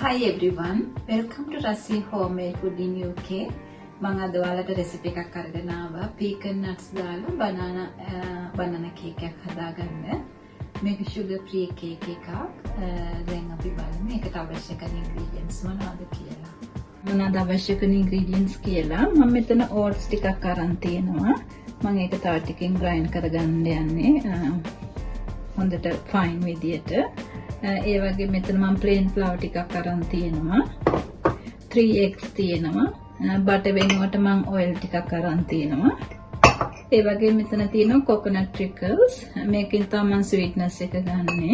Hi everyone, welcome to Rassi Homemade Food in UK. මම අද ඔයාලට රෙසිපි එකක් අරගෙන ආවා. pecan nuts දාලා banana cake එකක් හදාගන්න. මේක sugar free cake එකක්. දැන් අපි බලමු ඒකට අවශ්‍ය කරන ingredients මොනවද කියලා. මොනවද අවශ්‍ය කරන ingredients කියලා මම මෙතන oats ටිකක් අරන් තියෙනවා. මම ඒක තව ටිකකින් grind කරගන්න යන්නේ. හොඳට fine විදියට. ඒ වගේ මෙතන මම plain flour ටිකක් අරන් තියෙනවා 3 eggs තියෙනවා butter වෙනුවට මම oil ටිකක් අරන් තියෙනවා ඒ වගේ මෙතන තියෙනවා coconut trickles මේකෙන් තමයි මම sweetness එක ගන්නෙ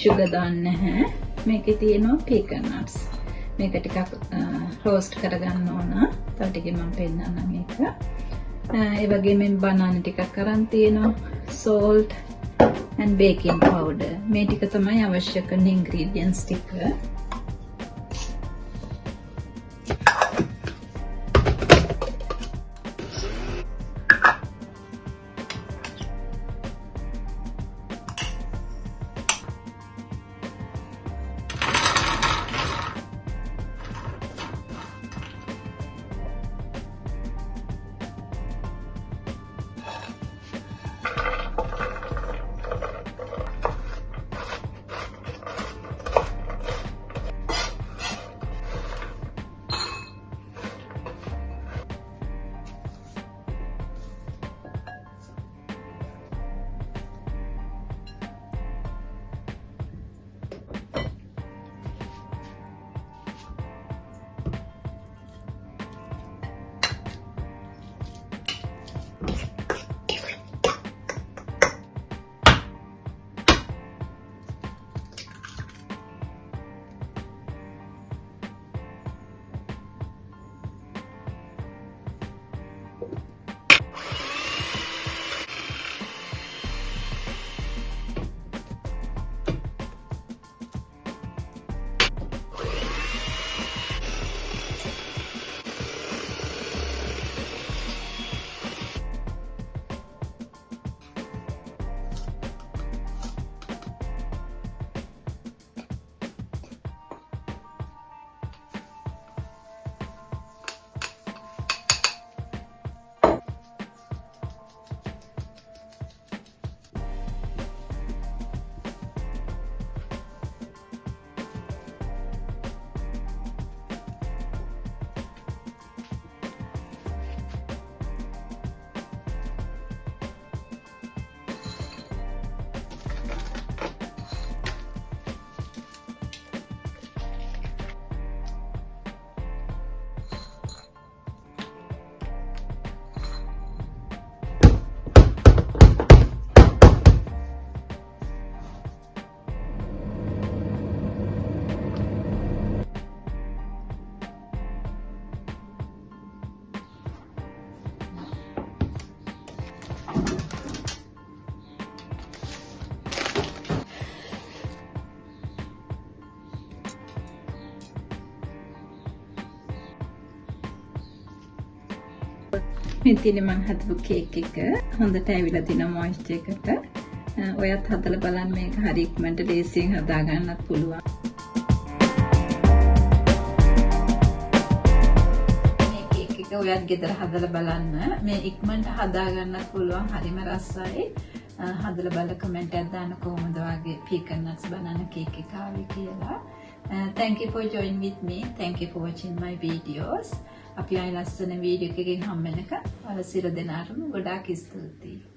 sugar දාන්නේ නැහැ මේකේ තියෙනවා pecan nuts මේක ටිකක් roast කරගන්න ඕන තව ටිකකින් මම පෙන්නන්නම් මේක ඒ වගේ මේ banana ටිකක් අරන් තියෙනවා salt and baking powder. මේ ටික තමයි අවශ්‍ය කරන ingredients ටික. මේ තියෙන මම හදපු කේක් එක හොඳට ඇවිල්ලා තිනවා මොයිස්චර් එකට. ඔයත් හදලා බලන්න මේක හරි ඉක්මනට ලේසියෙන් හදා ගන්නත් පුළුවන්. මේ කේක් එක ඔයත් ගෙදර හදලා බලන්න. මේ ඉක්මනට හදා ගන්නත් පුළුවන්. හරිම රසයි. හදලා බලලා කමෙන්ට් එකක් දාන්න කොහොමද වගේ pecan nuts banana cake එක ආවේ කියලා. Thank you for joining with me. Thank you for watching my videos. අපි ආයෙ ලස්සන වීඩියෝ එකකින් හම්බ වෙනකන් ඔයාලා සියලු දෙනාටම ගොඩාක් ස්තුතියි.